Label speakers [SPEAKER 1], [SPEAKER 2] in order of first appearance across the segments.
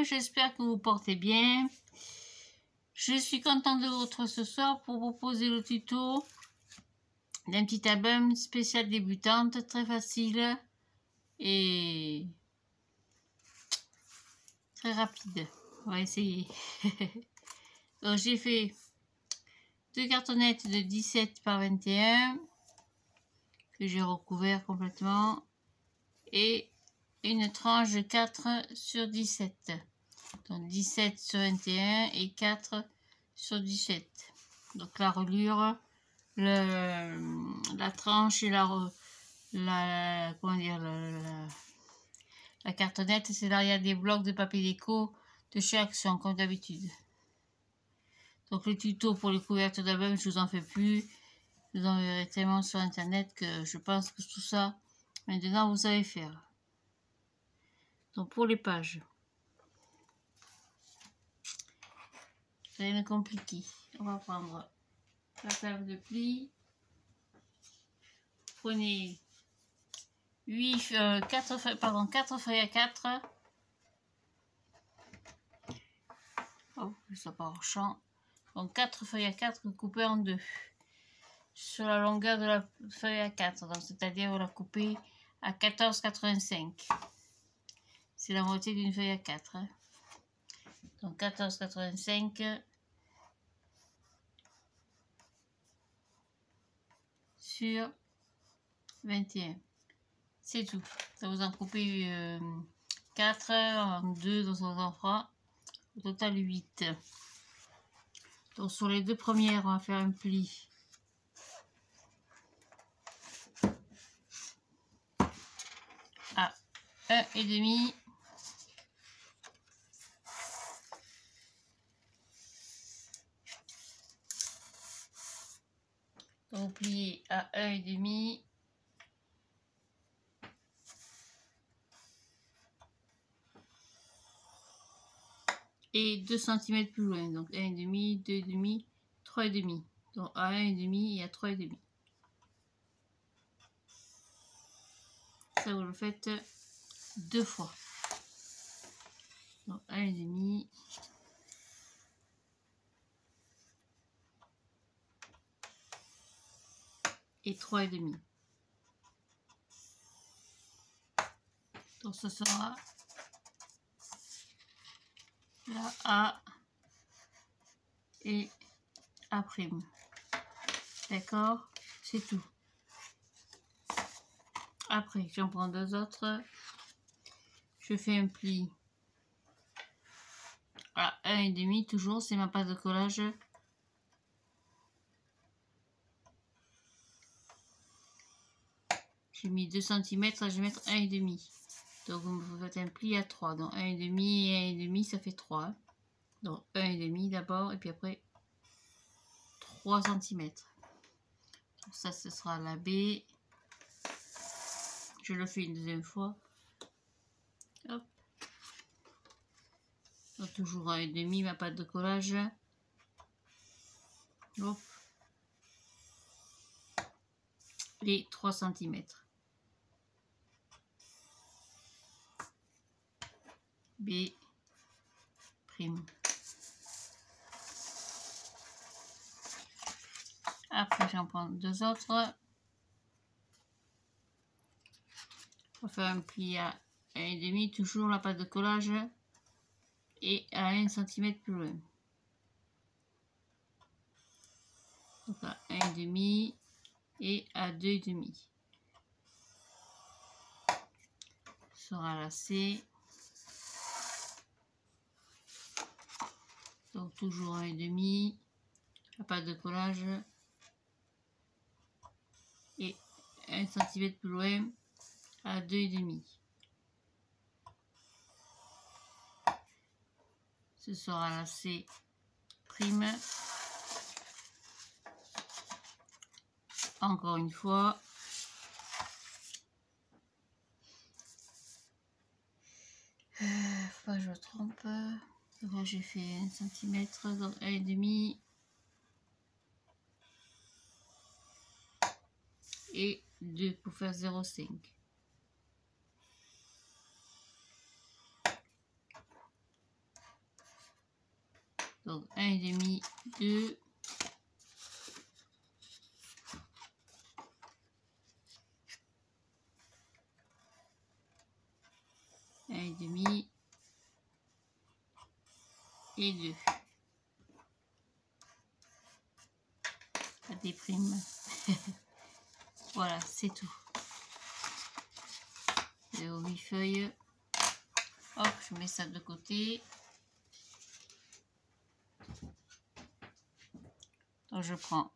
[SPEAKER 1] j'espère que vous portez bien. Je suis contente de vous retrouver ce soir pour vous proposer le tuto d'un petit album spécial débutante, très facile et très rapide. On va essayer. Donc j'ai fait 2 cartonnettes de 17 par 21 que j'ai recouvert complètement et une tranche de 4 sur 17. Donc 17 sur 21 et 4 sur 17. Donc la reliure, la tranche et comment dire, la cartonnette, c'est là il y a des blocs de papier déco de chaque action comme d'habitude. Donc le tuto pour les couvertures d'album, je vous en fais plus. Je vous enverrai tellement sur internet que je pense que tout ça, maintenant vous savez faire. Donc pour les pages, c'est rien de compliqué. On va prendre la table de pli. Prenez 4 feuilles à 4. Oh, ça part au champ. Donc 4 feuilles à 4 coupées en deux. Sur la longueur de la feuille à 4. Donc c'est-à-dire vous la coupez à 14,85. C'est la moitié d'une feuille à 4. Hein. Donc 14,85 sur 21. C'est tout. Ça vous en coupez 4 en 2, donc ça vous en fera au total 8. Donc sur les deux premières, on va faire un pli à 1,5. Donc vous pliez à 1,5. Et 2 cm plus loin, donc 1,5, 2,5, 3,5. Donc à 1,5 et à 3,5. Ça vous le faites 2 fois. Donc 1,5 et 3,5. Donc ce sera la A et A'. D'accord? C'est tout. Après, j'en prends deux autres. Je fais un pli à 1,5 toujours, c'est ma pâte de collage. J'ai mis 2 cm, je vais mettre 1,5. Donc vous faites un pli à 3. Donc 1,5 et 1,5, ça fait 3. Hein. Donc 1,5 d'abord et puis après 3 cm. Donc ça, ce sera la B. Je le fais une deuxième fois. Hop. Donc toujours 1,5 ma pâte de collage. Hop. Et 3 cm. B'. Après, j'en prends deux autres. On va faire un pli à 1,5, toujours la pâte de collage. Et à 1 cm plus loin. Donc à 1,5 et à 2,5. Ce sera la C. Donc toujours 1,5, la pâte de collage. Et 1 cm plus loin à 2,5. Ce sera la C'. Encore une fois. Faut pas que je me trompe. Là j'ai fait 1 cm, donc 1,5. Et 2 pour faire 0,5. Donc 1,5, 2. Un demi et 2. Ça déprime. Voilà, c'est tout. Et aux 8 feuilles. Hop, je mets ça de côté. Donc je prends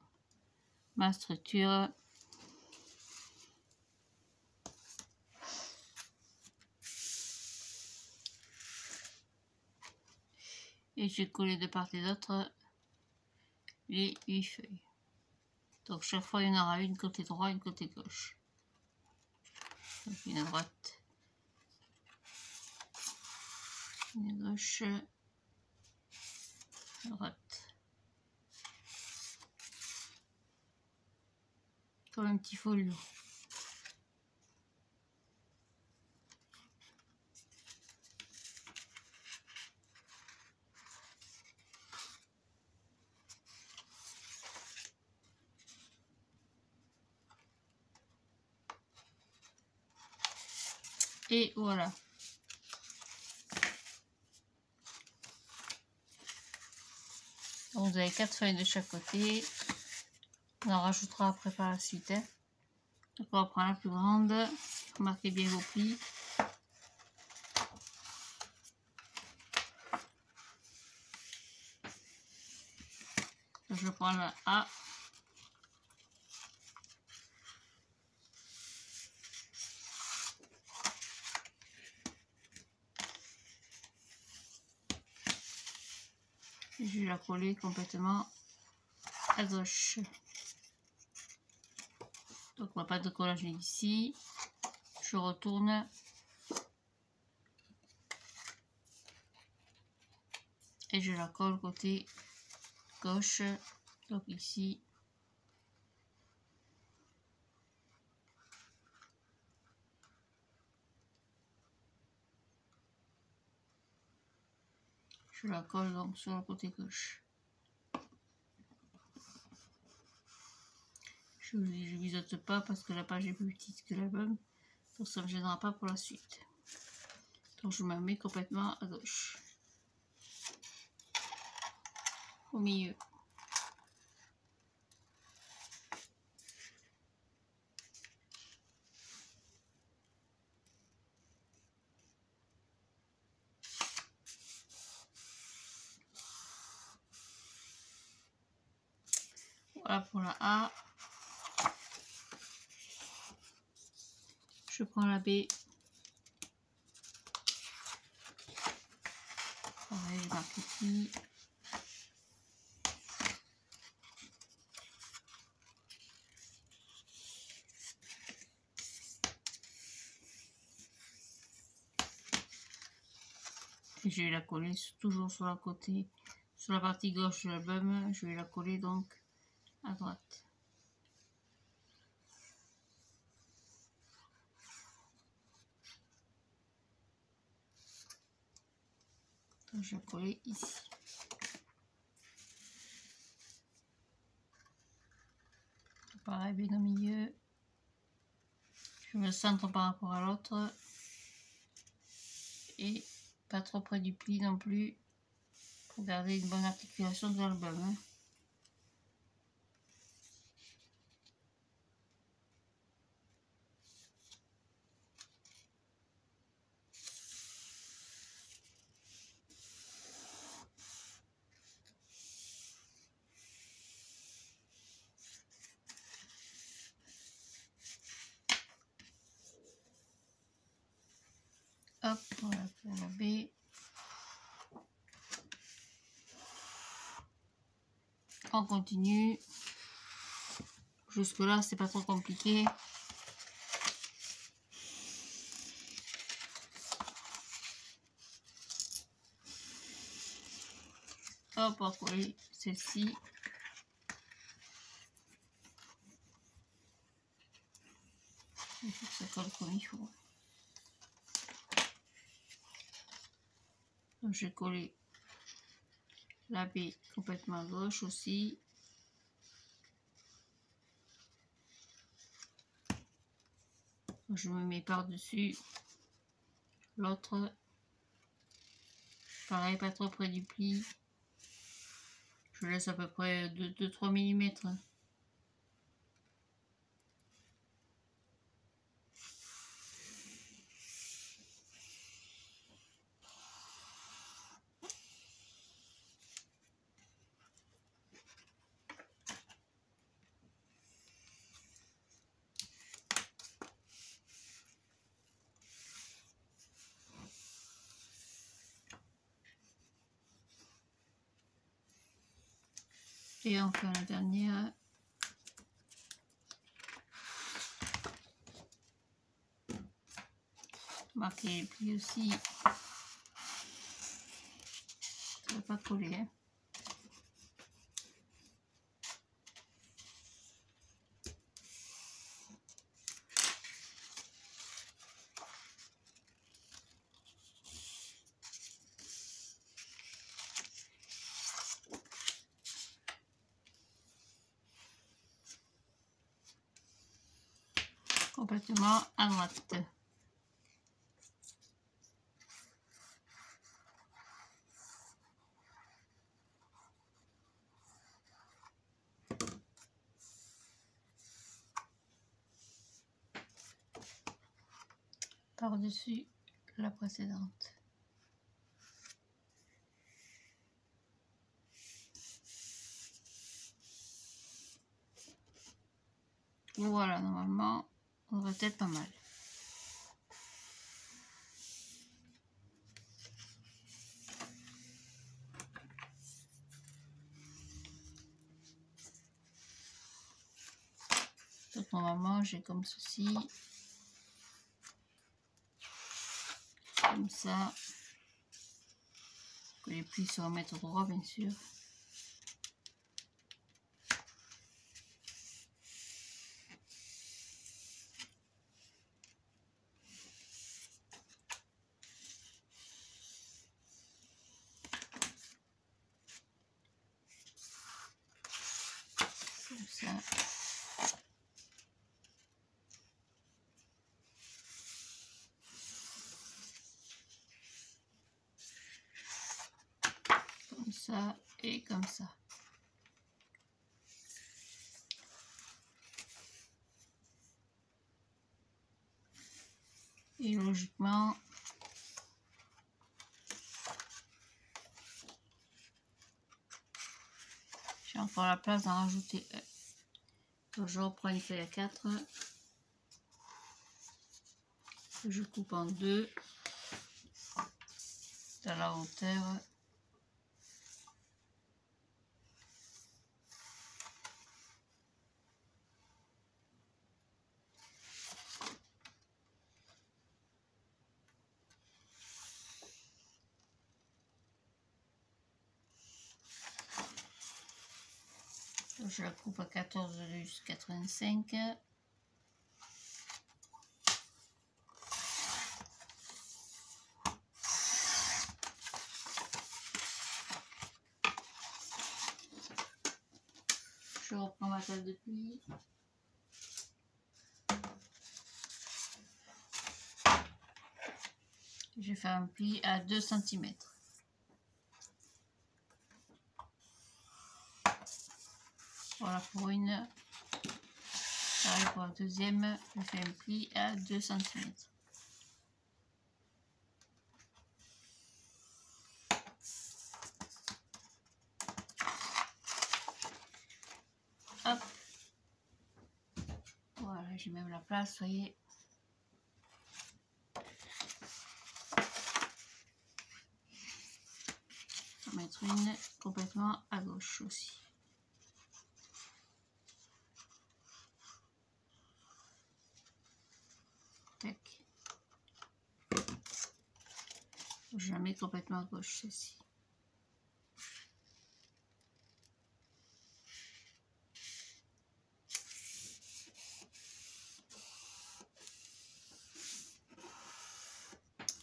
[SPEAKER 1] ma structure. Et je vais coller de part et d'autre les 8 feuilles. Donc chaque fois il y en aura une côté droit, une côté gauche. Donc une à droite, une à gauche, à droite. Comme un petit folio. Et voilà. Donc vous avez 4 feuilles de chaque côté. On en rajoutera après par la suite. Hein. Donc on va prendre la plus grande. Marquez bien vos plis. Donc je prends la A. Et je vais la coller complètement à gauche. Donc ma pâte de collage est ici. Je retourne. Et je la colle côté gauche. Donc ici. Je la colle donc sur le côté gauche. Je ne biseaute pas parce que la page est plus petite que l'album. Donc ça ne me gênera pas pour la suite. Donc je me mets complètement à gauche. Au milieu. Voilà pour la A. Je prends la B. Pareil, je marque ici. Et je vais la coller toujours sur la côté, sur la partie gauche de l'album. Je vais la coller donc à droite. Donc je vais coller ici. Pareil, bien au milieu. Je me centre par rapport à l'autre. Et pas trop près du pli non plus. Pour garder une bonne articulation de l'album. Hein. Hop, voilà pour la B. On continue. Jusque là, c'est pas trop compliqué. Hop, on va coller celle-ci. Il faut que ça colle comme il faut. Donc, je vais coller la baie complètement à gauche aussi. Je me mets par-dessus l'autre. Pareil, pas trop près du pli. Je laisse à peu près 2-3 mm. Et on fait la dernière. Marquer les plis aussi. Ça va pas coller. Hein. Complètement à droite. Par-dessus la précédente. Voilà, normalement, on devrait être pas mal. Donc normalement, j'ai comme ceci. Comme ça. Que les plis se remettent au droit, bien sûr. Comme ça. Comme ça et comme ça. Et logiquement, j'ai encore la place d'en rajouter un. Donc je reprends une feuille à 4. Je coupe en deux dans la hauteur. Je la coupe à 14,85. Je reprends ma table de pli. Je vais faire un pli à 2 cm. Voilà pour une. Pareil pour la deuxième, je fais un pli à 2 cm. Hop. Voilà, j'ai même la place, vous voyez. On va mettre une complètement à gauche aussi. Tac. Je la mets complètement à gauche celle-ci.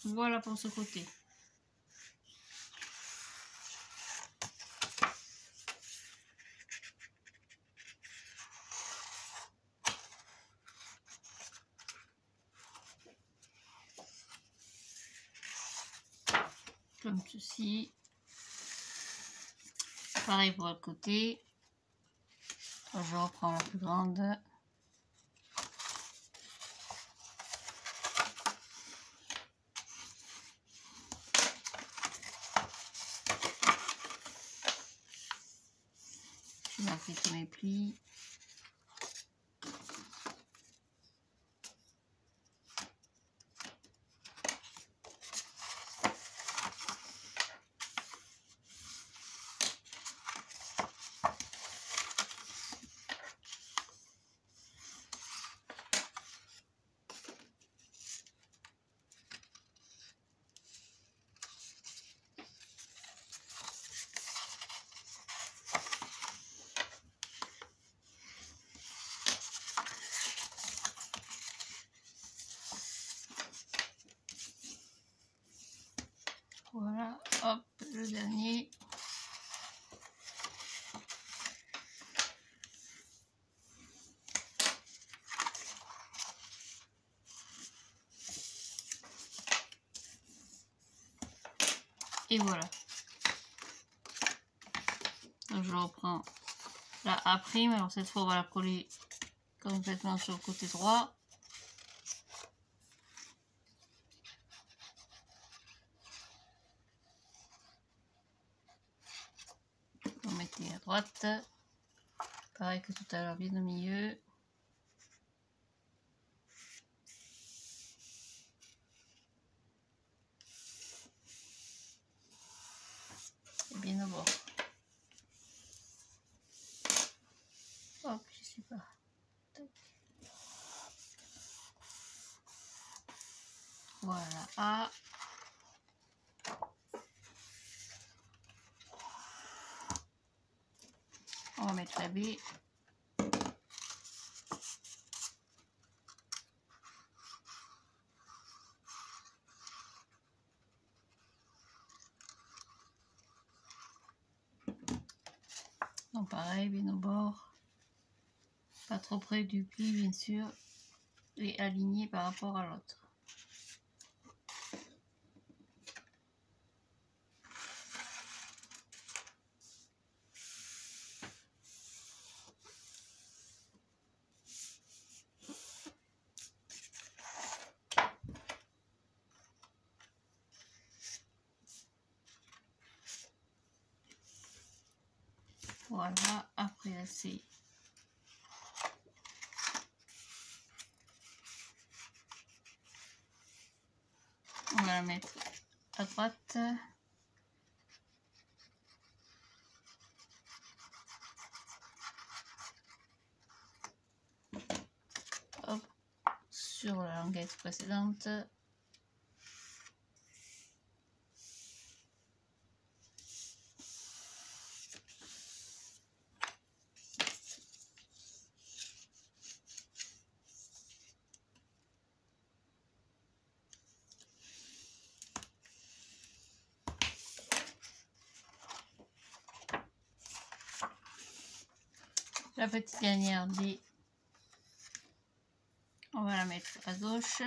[SPEAKER 1] Voilà pour ce côté. comme ceci. Pareil pour le côté. Je reprends la plus grande. Je vais marquer tous mes plis. Voilà, hop, le dernier. Et voilà. Donc je reprends la A'. Alors cette fois, on va la coller complètement sur le côté droit. Vous mettez à droite. Pareil que tout à l'heure, bien au milieu. Et bien au bord. Hop, je sais pas. Tac. Voilà. A. On va mettre la B. Donc pareil, bien au bord. Pas trop près du pli, bien sûr. Et aligné par rapport à l'autre. Voilà, après c'est on va la mettre à droite. Hop, sur la languette précédente. La petite dernière D, on va la mettre à gauche.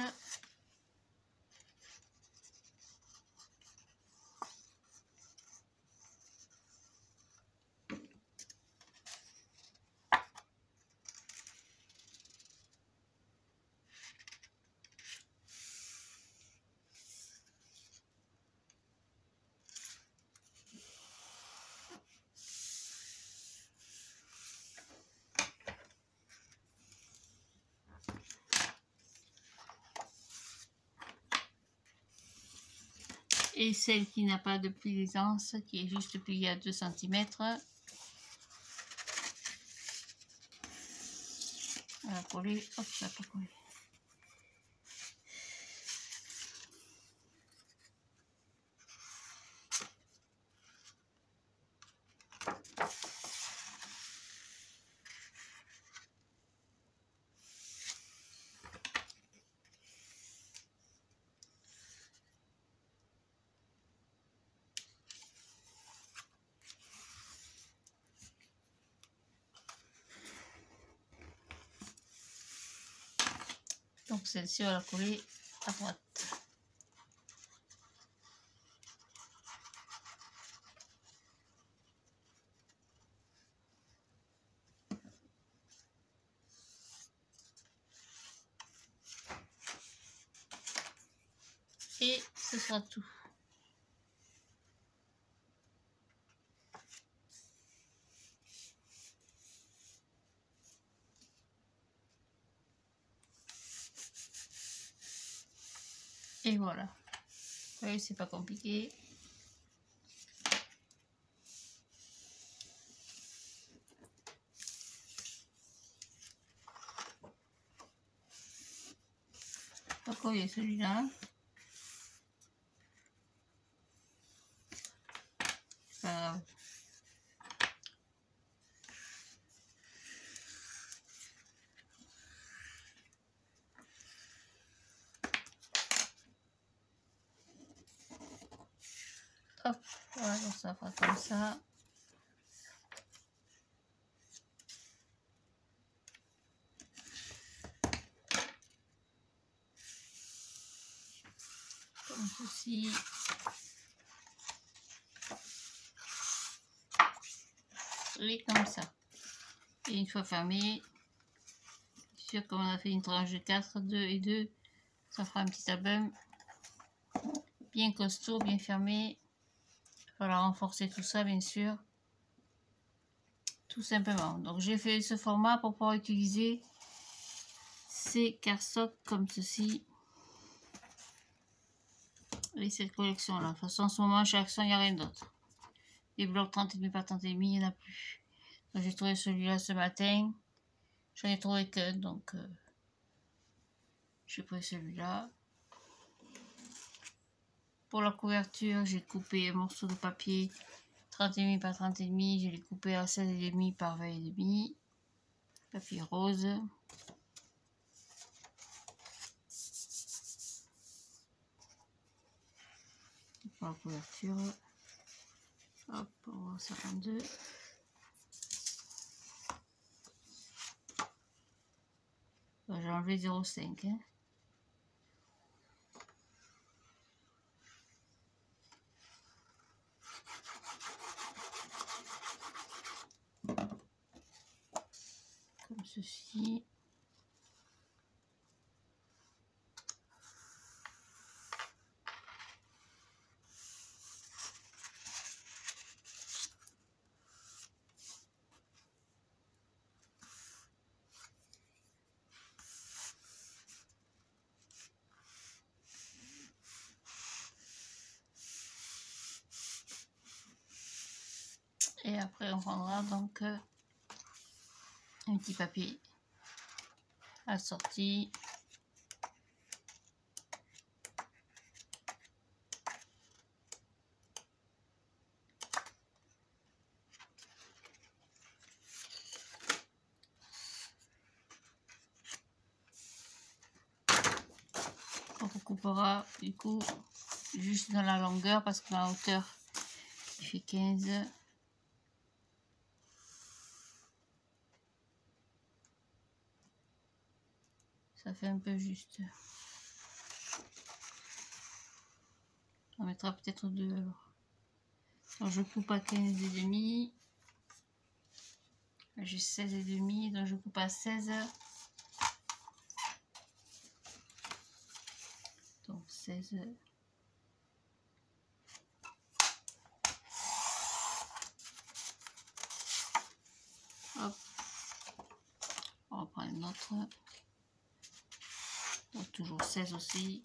[SPEAKER 1] Et celle qui n'a pas de pli d'aisance, qui est juste pliée à 2 cm, on va la coller. Hop, ça peut coller. Donc celle-ci, on va la coller à droite. Ce sera tout. Et voilà. Vous voyez, c'est pas compliqué. Pas coller celui-là. C'est pas grave. Hop, voilà, donc ça fera comme ça. Comme ceci. Et comme ça. Et une fois fermé, sûr qu'on a fait une tranche de 4, 2 et 2, ça fera un petit album bien costaud, bien fermé. Il va falloir renforcer tout ça, bien sûr. Tout simplement. Donc j'ai fait ce format pour pouvoir utiliser ces cardstocks comme ceci. Et cette collection là. De toute façon en ce moment chez Action il n'y a rien d'autre. Les blocs 30,5 par 30,5 il n'y en a plus. Donc j'ai trouvé celui-là ce matin. J'en ai trouvé qu'un, donc j'ai pris celui-là. Pour la couverture, j'ai coupé un morceau de papier 30,5 par 30,5. Je l'ai coupé à 16,5 par 20,5. Papier rose. Pour la couverture. Hop, on va voir ça en deux. J'ai enlevé 0,5. Hein. Comme ceci. Et après on prendra donc un petit papier assorti. On recoupera du coup juste dans la longueur parce que la hauteur il fait 15. Ça fait un peu juste. On mettra peut-être 2 alors. Donc je coupe à 15,5. J'ai 16,5, donc je coupe à 16. Donc 16. Hop. On reprend une autre. Donc toujours 16 aussi.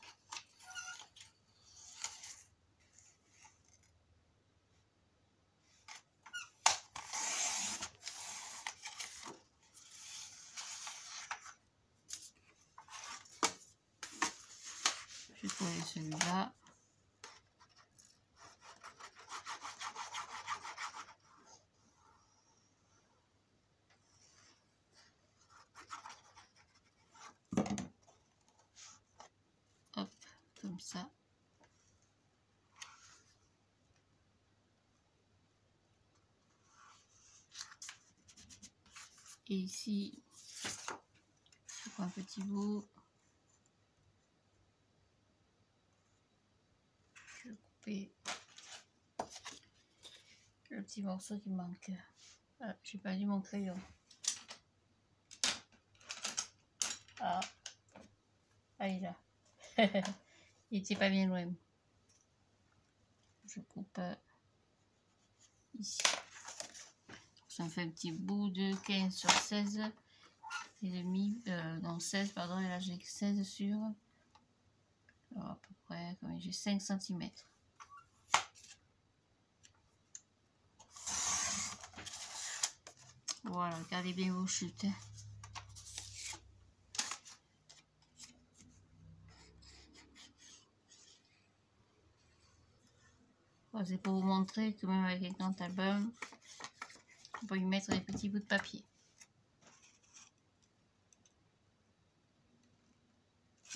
[SPEAKER 1] Je vais coller celui-là. Hop, comme ça. Et ici, je prends un petit bout. Je vais couper le petit morceau qui manque. Ah, j'ai perdu mon crayon. Ah, ah il est là. Il était pas bien loin. je coupe ici. Ça me fait un petit bout de 15 sur 16 et demi, non 16 pardon, et là j'ai 16 sur alors, à peu près, comme j'ai 5 cm. Voilà, regardez bien vos chutes. Hein. Voilà, c'est pour vous montrer que même avec un grand album, on peut y mettre des petits bouts de papier.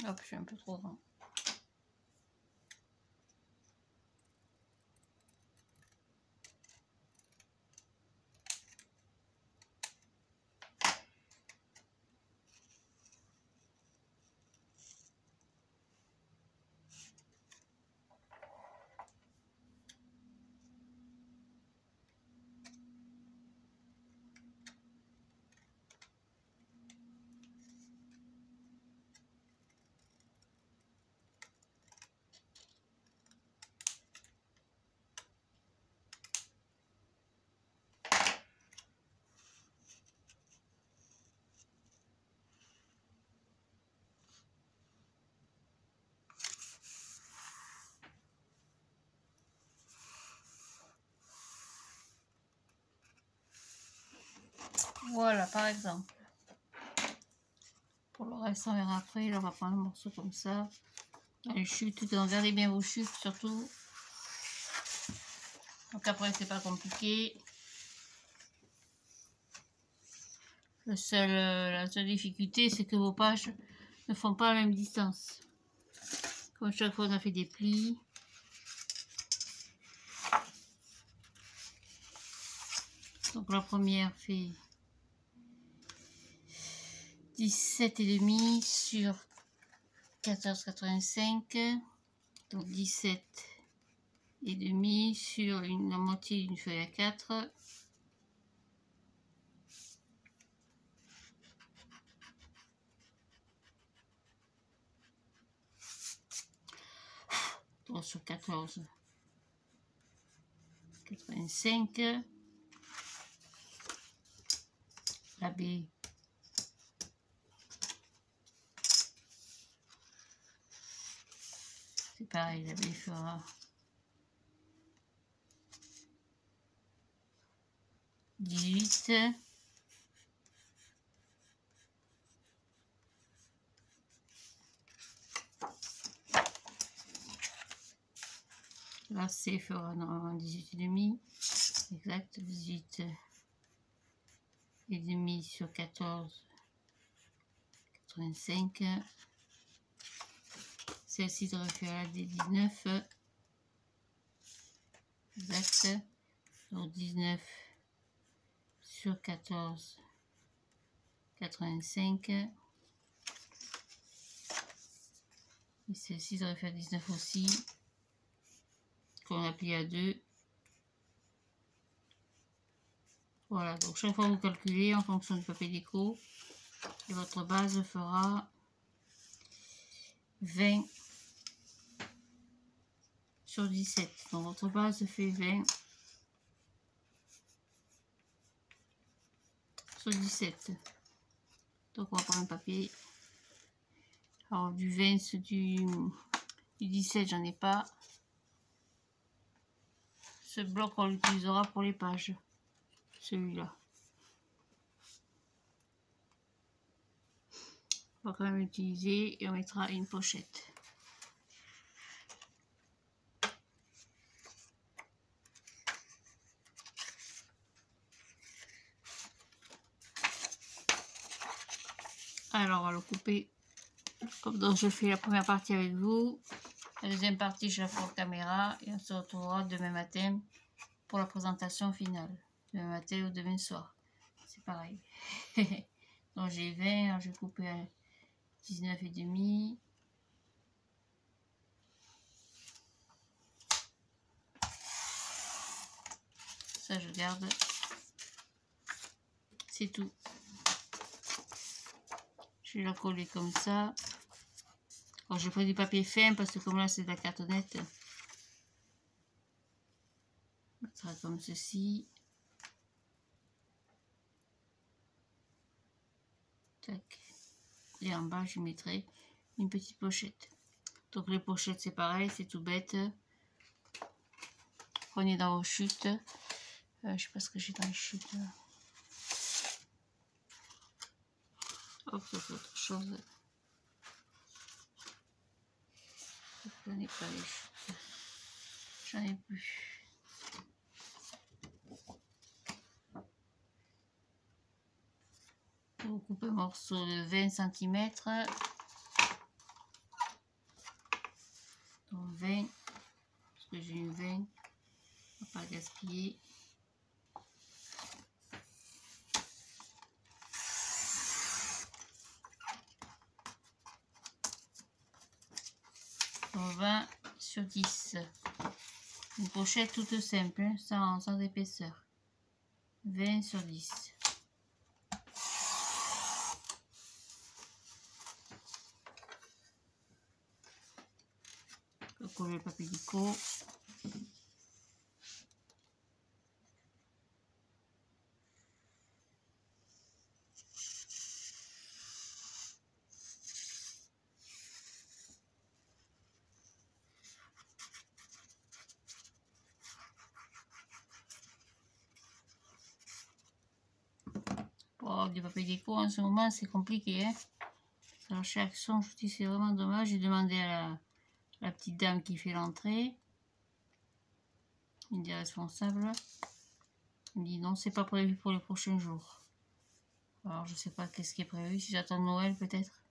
[SPEAKER 1] Hop, je suis un peu trop grand. Voilà, par exemple. Pour le reste, on verra après. Là, on va prendre un morceau comme ça. Les chutes, regardez bien vos chutes surtout. Donc après, c'est pas compliqué. La seule difficulté, c'est que vos pages ne font pas la même distance. Comme chaque fois, on a fait des plis. Donc la première fait 17,5 sur 14,85. Donc 17,5 sur la moitié d'une feuille à 4. Donc sur 14,85. La B. C'est pareil, la B fera 18. La C fera normalement 18,5. Exact, 18,5 sur 14,85. Celle-ci devrait faire la D19. Exact. Donc 19 sur 14,85. Et celle-ci devrait faire 19 aussi. Qu'on a plié à 2. Voilà, donc chaque fois vous calculez en fonction du papier déco. Et votre base fera 20 sur 17. Donc votre base fait 20 sur 17. Donc on va prendre un papier. Alors du 20, du 17, j'en ai pas. Ce bloc, on l'utilisera pour les pages. Celui-là. On va quand même l'utiliser et on mettra une pochette. Alors on va le couper comme donc je fais la première partie avec vous. La deuxième partie, je la ferai en caméra et on se retrouvera demain matin pour la présentation finale. Demain matin ou demain soir. C'est pareil. Donc j'ai 20, alors je vais couper à 19,5. Ça je garde. C'est tout. Je vais la coller comme ça. Alors, je prends du papier fin parce que comme là c'est de la cartonnette. mettra comme ceci. Tac. Et en bas, je mettrai une petite pochette. Donc les pochettes, c'est pareil, c'est tout bête. Prenez dans vos chutes. Je sais pas ce que j'ai dans les chutes. Hop, ça fait autre chose. Je n'ai pas les chutes. J'en ai plus. Vous coupez un morceau de 20 cm. Donc 20. Parce que j'ai une 20. On ne va pas gaspiller. Donc 20 sur 10. Une pochette toute simple, sans épaisseur. 20 sur 10. Je vais coller le papier dico. Pour avoir du papier déco en ce moment c'est compliqué. Hein. Alors chaque son, je vous dis c'est vraiment dommage. J'ai demandé à la petite dame qui fait l'entrée, une des responsables. Elle me dit non, c'est pas prévu pour les prochains jours. Alors je sais pas qu'est-ce qui est prévu, si j'attends Noël peut-être.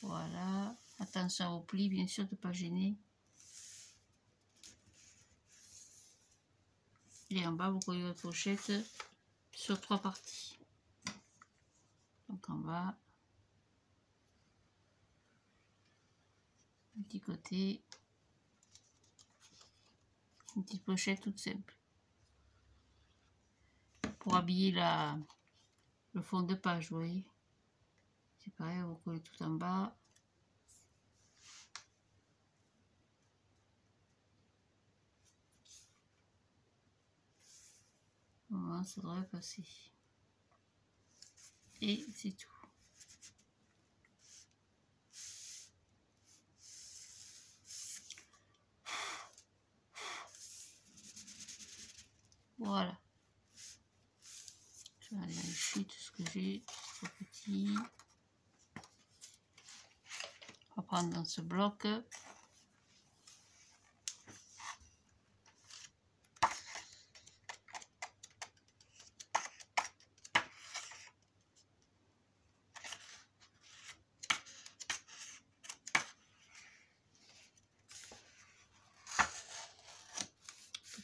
[SPEAKER 1] Voilà, attention aux plis, bien sûr de pas gêner. Et en bas, vous collez votre pochette sur 3 parties. Donc en bas, un petit côté, une petite pochette toute simple. Pour habiller le fond de page, vous voyez. C'est pareil, vous collez tout en bas. Voilà, ça devrait passer. Et c'est tout. Voilà. Je vais aller dans les chutes, ce que j'ai, trop petit. On va prendre dans ce bloc.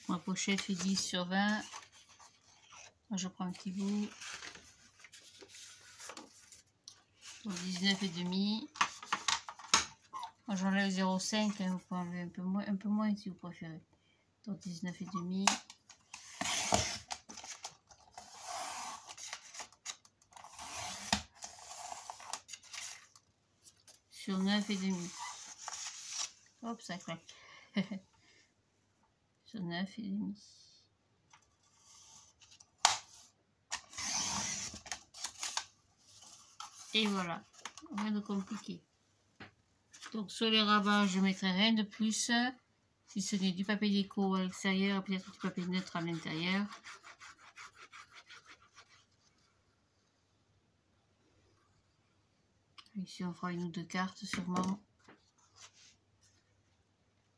[SPEAKER 1] Ma pochette fait 10 sur 20. Moi, je prends un petit bout. 19,5. Moi, j'enlève 0,5. Vous pouvez enlever un peu moins si vous préférez. Donc 19,5. Sur 9,5. Hop, ça claque. Sur 9,5. Et voilà, rien de compliqué. Donc sur les rabats, je mettrai rien de plus, si ce n'est du papier déco à l'extérieur, peut-être du papier neutre à l'intérieur. Ici on fera une ou deux cartes sûrement.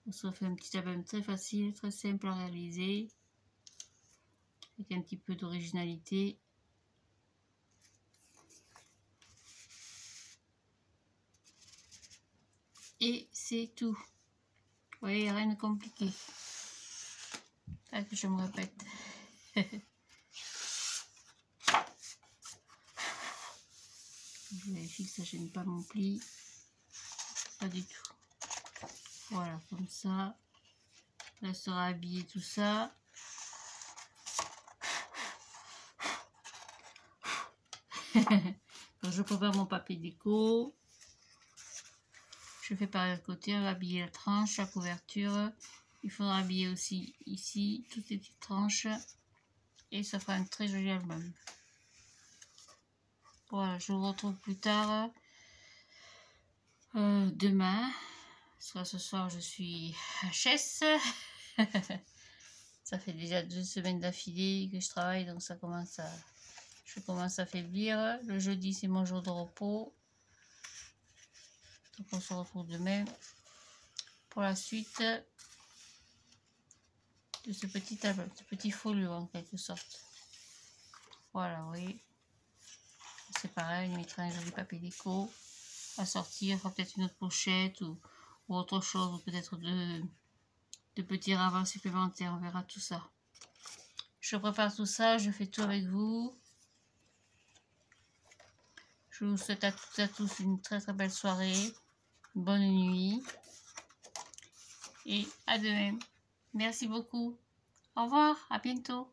[SPEAKER 1] On se fait un petit album très facile, très simple à réaliser, avec un petit peu d'originalité. Et c'est tout. Vous voyez, rien de compliqué. Là que je me répète. Je vérifie que ça ne gêne pas mon pli. Pas du tout. Voilà, comme ça. Là sera habillé tout ça. Donc je prépare mon papier déco. Je fais par le côté, on va habiller la tranche, la couverture. Il faudra habiller aussi ici, toutes les petites tranches. Et ça fera un très joli album. Voilà, je vous retrouve plus tard. Demain. Soit ce soir, je suis HS. Ça fait déjà 2 semaines d'affilée que je travaille, donc je commence à faiblir. Le jeudi, c'est mon jour de repos. Donc on se retrouve demain pour la suite de ce petit album, ce petit folio en quelque sorte. Voilà, oui. C'est pareil, on mettra un joli papier déco à sortir, peut-être une autre pochette ou autre chose, ou peut-être de petits ravins supplémentaires, on verra tout ça. Je prépare tout ça, je fais tout avec vous. Je vous souhaite à toutes et à tous une très très belle soirée, bonne nuit et à demain. Merci beaucoup. Au revoir, à bientôt.